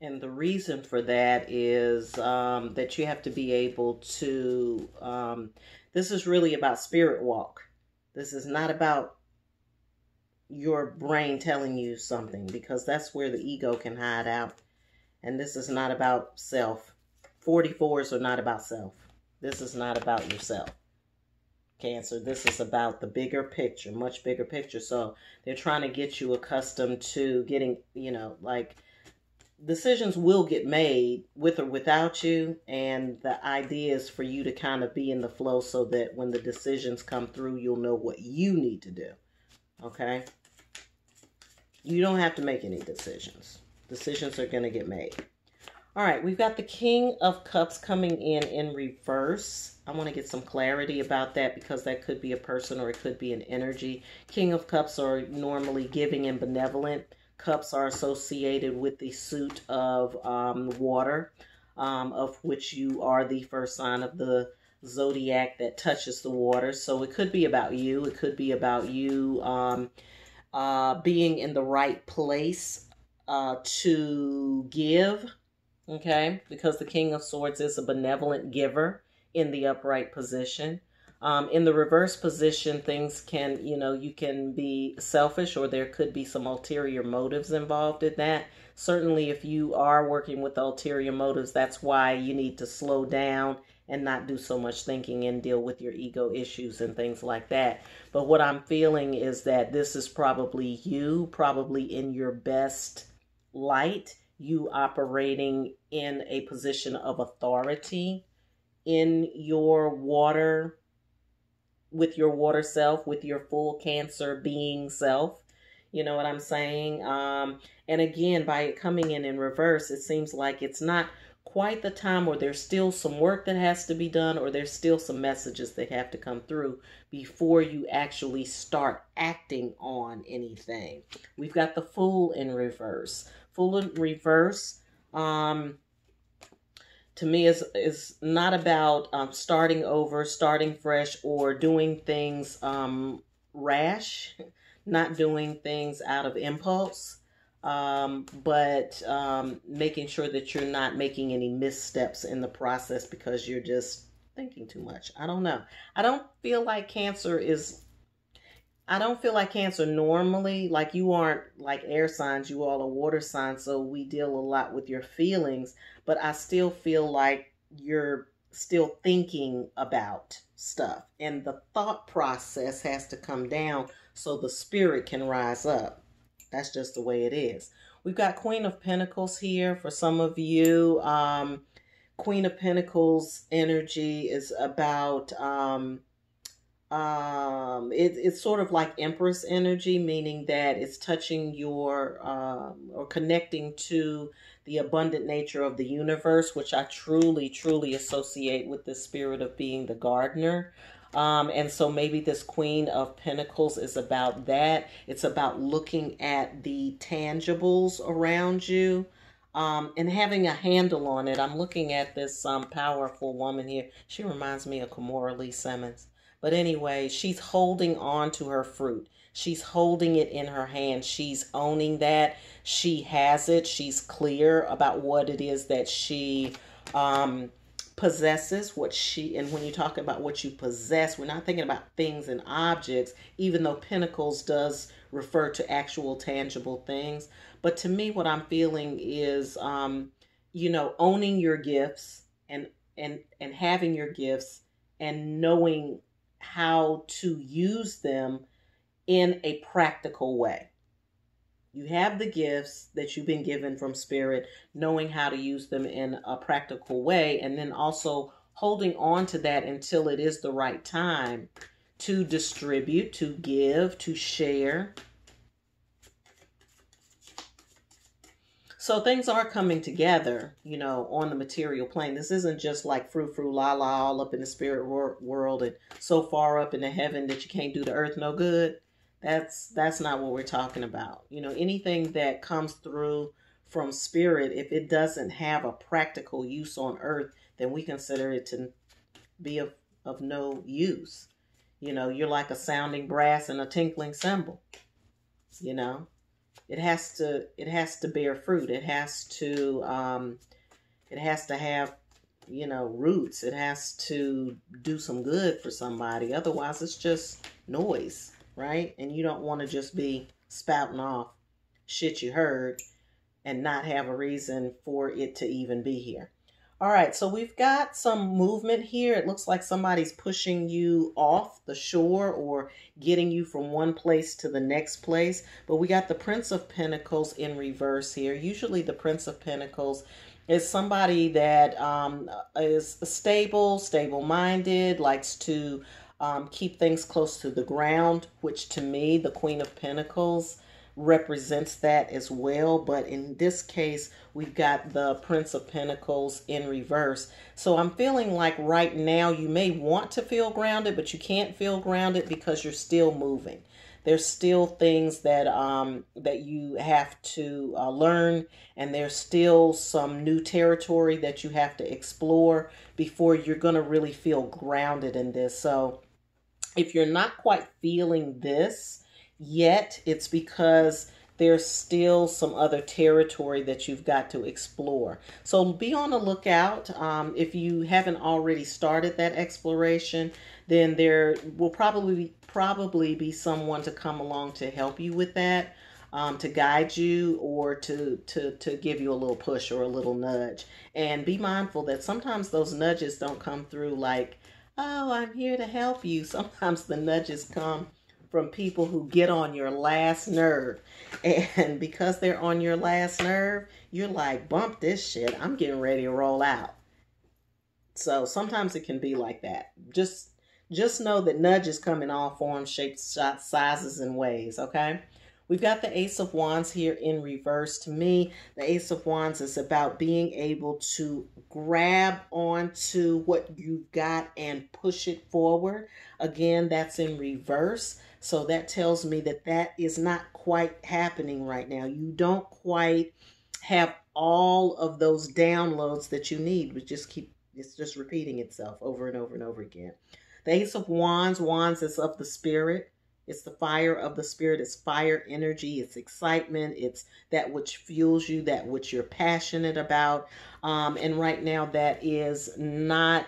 And the reason for that is that you have to be able to, this is really about spirit walk. This is not about your brain telling you something, because that's where the ego can hide out. And this is not about self. 44s are not about self. This is not about yourself, Cancer. This is about the bigger picture, much bigger picture. So they're trying to get you accustomed to getting, like, decisions will get made with or without you. And the idea is for you to kind of be in the flow so that when the decisions come through, you'll know what you need to do. Okay? You don't have to make any decisions. Decisions are going to get made. All right, we've got the King of Cups coming in reverse. I want to get some clarity about that because that could be a person or it could be an energy. King of Cups are normally giving and benevolent. Cups are associated with the suit of water, of which you are the first sign of the zodiac that touches the water. So it could be about you. It could be about you being in the right place to give. Okay, because the King of Swords is a benevolent giver in the upright position. In the reverse position, things can, you can be selfish, or there could be some ulterior motives involved in that. Certainly, if you are working with ulterior motives, that's why you need to slow down and not do so much thinking and deal with your ego issues and things like that. But what I'm feeling is that this is probably you, probably in your best light, you operating in a position of authority in your water, with your water self, with your full Cancer being self. You know what I'm saying? And again, by it coming in reverse, it seems like it's not quite the time, or there's still some work that has to be done, or there's still some messages that have to come through before you actually start acting on anything. We've got the Fool in reverse. Fool in reverse, to me, is not about starting over, starting fresh, or doing things rash, not doing things out of impulse, but making sure that you're not making any missteps in the process because you're just thinking too much. I don't know. I don't feel like Cancer normally, like you aren't like air signs, you all are water signs, so we deal a lot with your feelings, but I still feel like you're still thinking about stuff, and the thought process has to come down so the spirit can rise up. That's just the way it is. We've got Queen of Pentacles here for some of you. Queen of Pentacles energy is about it's sort of like Empress energy, meaning that it's touching your or connecting to the abundant nature of the universe, which I truly associate with the spirit of being the gardener. And so maybe this Queen of Pentacles is about that. It's about looking at the tangibles around you and having a handle on it. I'm looking at this powerful woman here. She reminds me of Kimora Lee Simmons. But anyway, she's holding on to her fruit. She's holding it in her hand. She's owning that. She has it. She's clear about what it is that she possesses. And when you talk about what you possess, we're not thinking about things and objects, even though Pentacles does refer to actual tangible things. But to me, what I'm feeling is, owning your gifts and having your gifts and knowing how to use them in a practical way. You have the gifts that you've been given from Spirit, knowing how to use them in a practical way, and then also holding on to that until it is the right time to distribute, to give, to share. So things are coming together, on the material plane. This isn't just like frou la la all up in the spirit world and so far up into heaven that you can't do the earth no good. That's not what we're talking about. Anything that comes through from Spirit, if it doesn't have a practical use on earth, then we consider it to be of no use. You're like a sounding brass and a tinkling cymbal, it has to bear fruit. It has to have, roots. It has to do some good for somebody. Otherwise, it's just noise, right? And you don't want to just be spouting off shit you heard and not have a reason for it to even be here. All right, so we've got some movement here. It looks like somebody's pushing you off the shore or getting you from one place to the next place. But we got the Prince of Pentacles in reverse here. Usually the Prince of Pentacles is somebody that is stable-minded, likes to keep things close to the ground, which to me, the Queen of Pentacles represents that as well. But in this case, we've got the Prince of Pentacles in reverse. So I'm feeling like right now you may want to feel grounded, but you can't feel grounded because you're still moving. There's still things that that you have to learn, and there's still some new territory that you have to explore before you're going to really feel grounded in this. So if you're not quite feeling this yet, it's because there's still some other territory that you've got to explore. So be on the lookout. If you haven't already started that exploration, then there will probably be someone to come along to help you with that, to guide you, or to give you a little push or a little nudge. And be mindful that sometimes those nudges don't come through like, oh, I'm here to help you. Sometimes the nudges come from people who get on your last nerve. And because they're on your last nerve, you're like, bump this shit. I'm getting ready to roll out. So sometimes it can be like that. Just know that nudges come in all forms, shapes, sizes, and ways, okay? We've got the Ace of Wands here in reverse. To me, the Ace of Wands is about being able to grab onto what you've got and push it forward. Again, that's in reverse. So that tells me that that is not quite happening right now. You don't quite have all of those downloads that you need. It's just repeating itself over and over and over again. The Ace of Wands, Wands is of the spirit. It's the fire of the spirit. It's fire energy. It's excitement. It's that which fuels you, that which you're passionate about. And right now that is not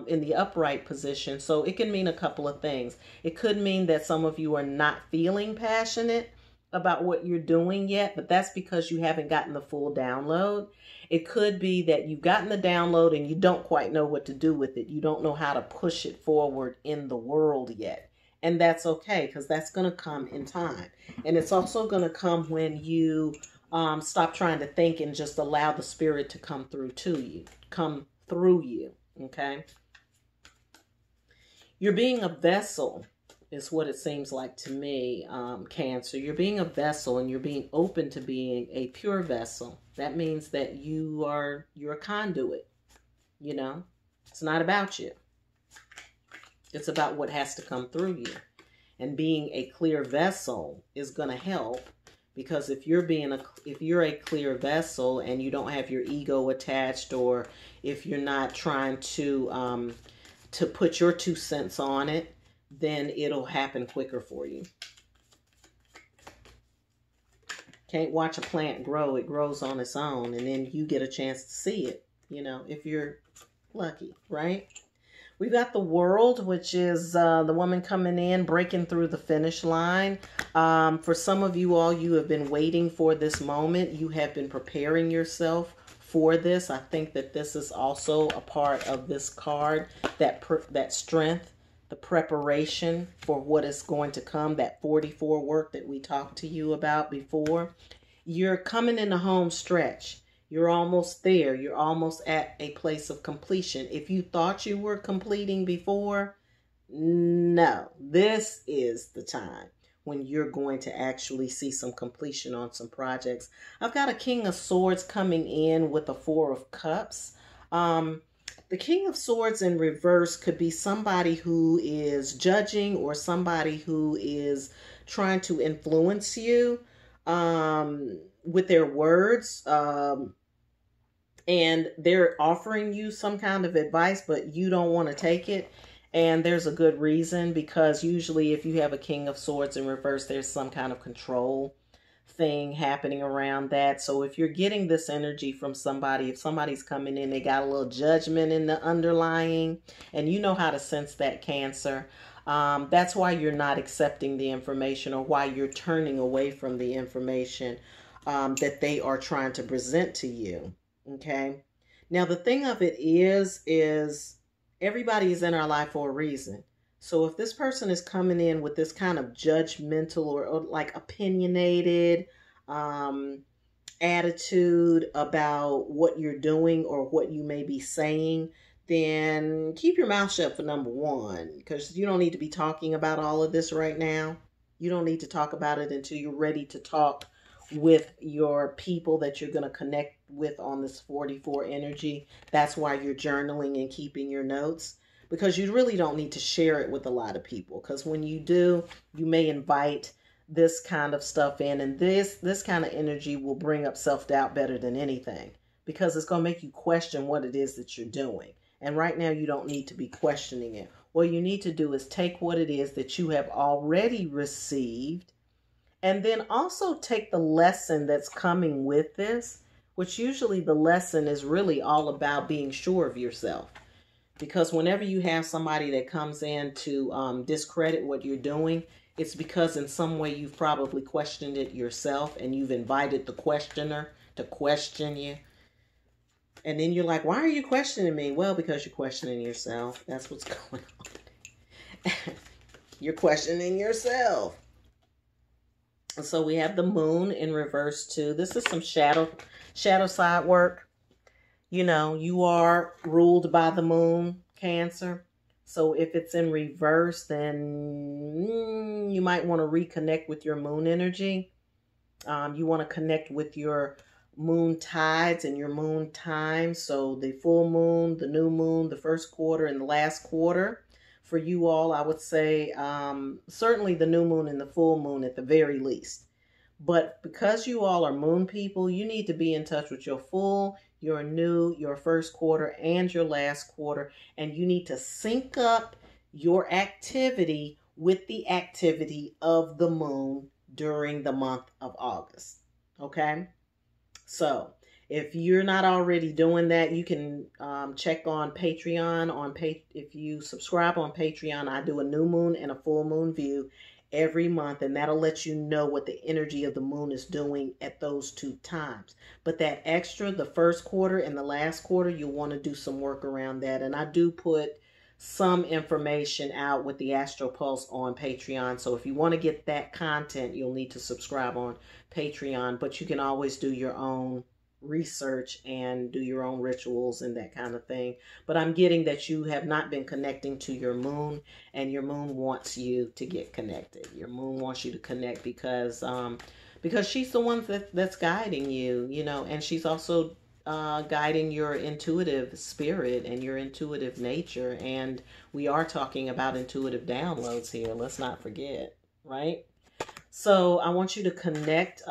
in the upright position. So it can mean a couple of things. It could mean that some of you are not feeling passionate about what you're doing yet, but that's because you haven't gotten the full download. It could be that you've gotten the download and you don't quite know what to do with it. You don't know how to push it forward in the world yet. And that's okay, because that's going to come in time. And it's also going to come when you stop trying to think and just allow the spirit to come through you. Okay. You're being a vessel is what it seems like to me, Cancer. You're being a vessel, and you're being open to being a pure vessel. That means that you're a conduit. It's not about you. It's about what has to come through you. And being a clear vessel is going to help, because if you're a clear vessel and you don't have your ego attached, or if you're not trying to put your 2 cents on it, then it'll happen quicker for you. Can't watch a plant grow. It grows on its own, and then you get a chance to see it, if you're lucky, right? We've got the World, which is the woman coming in, breaking through the finish line. For some of you all, you have been waiting for this moment. You have been preparing yourself for this. I think that this is also a part of this card, that strength, the preparation for what is going to come, that 44 work that we talked to you about before. You're coming in the home stretch. You're almost there. You're almost at a place of completion. If you thought you were completing before, no, this is the time when you're going to actually see some completion on some projects. I've got a King of Swords coming in with a 4 of Cups. The King of Swords in reverse could be somebody who is judging, or somebody who is trying to influence you with their words, and they're offering you some kind of advice, but you don't want to take it. And there's a good reason, because usually if you have a King of Swords in reverse, there's some kind of control. thing happening around that. So if you're getting this energy from somebody, if somebody's coming in, they got a little judgment in the underlying, and you know how to sense that, Cancer. That's why you're not accepting the information, or why you're turning away from the information that they are trying to present to you. Okay. Now, the thing of it is everybody is in our life for a reason. So if this person is coming in with this kind of judgmental or like opinionated um, attitude about what you're doing or what you may be saying, then keep your mouth shut for number one, because you don't need to be talking about all of this right now. You don't need to talk about it until you're ready to talk with your people that you're going to connect with on this 44 energy. That's why you're journaling and keeping your notes, because you really don't need to share it with a lot of people, because when you do, you may invite this kind of stuff in, and this kind of energy will bring up self-doubt better than anything, because it's going to make you question what it is that you're doing. And right now you don't need to be questioning it. What you need to do is take what it is that you have already received, and then also take the lesson that's coming with this, which usually the lesson is really all about being sure of yourself. Because whenever you have somebody that comes in to discredit what you're doing, it's because in some way you've probably questioned it yourself, and you've invited the questioner to question you. And then you're like, why are you questioning me? Well, because you're questioning yourself. That's what's going on. You're questioning yourself. So we have the moon in reverse too. This is some shadow side work. You know, you are ruled by the moon, Cancer. So if it's in reverse, then you might want to reconnect with your moon energy. You want to connect with your moon tides and your moon times. So the full moon, the new moon, the first quarter, and the last quarter. For you all, I would say certainly the new moon and the full moon at the very least. But because you all are moon people, you need to be in touch with your full, your new, your first quarter, and your last quarter. And you need to sync up your activity with the activity of the moon during the month of August. Okay? So if you're not already doing that, you can check on Patreon. If you subscribe on Patreon, I do a new moon and a full moon view every month, and that'll let you know what the energy of the moon is doing at those two times. But that extra, the first quarter and the last quarter, you'll want to do some work around that. And I do put some information out with the Astro Pulse on Patreon. So if you want to get that content, you'll need to subscribe on Patreon. But you can always do your own research and do your own rituals and that kind of thing. But I'm getting that you have not been connecting to your moon, and your moon wants you to get connected. Your moon wants you to connect because she's the one that's guiding you, you know, and she's also guiding your intuitive spirit and your intuitive nature. And we are talking about intuitive downloads here. Let's not forget, right? So I want you to connect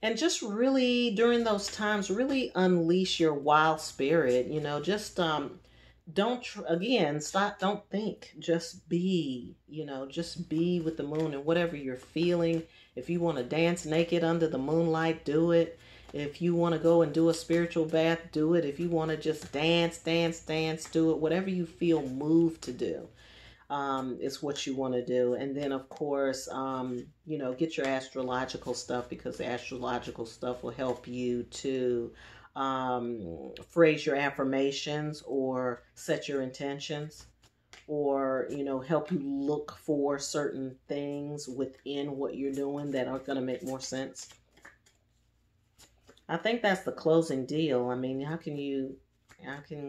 and just really during those times, really unleash your wild spirit. You know, just don't think, just be, you know, just be with the moon and whatever you're feeling. If you want to dance naked under the moonlight, do it. If you want to go and do a spiritual bath, do it. If you want to just dance, do it. Whatever you feel moved to do is what you want to do. And then, of course, you know, get your astrological stuff, because the astrological stuff will help you to phrase your affirmations or set your intentions, or, you know, help you look for certain things within what you're doing that are going to make more sense. I think that's the closing deal. I mean, how can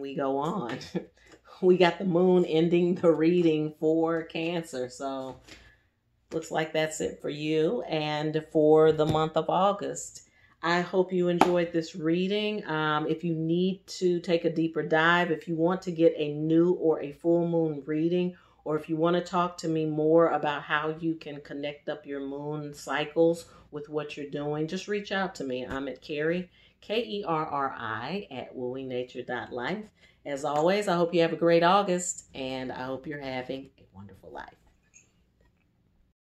we go on? We got the moon ending the reading for Cancer. So looks like that's it for you and for the month of August. I hope you enjoyed this reading. If you need to take a deeper dive, if you want to get a new or a full moon reading, or if you want to talk to me more about how you can connect up your moon cycles with what you're doing, just reach out to me. I'm at Kerri, Kerri at wooingnature.life. As always, I hope you have a great August, and I hope you're having a wonderful life.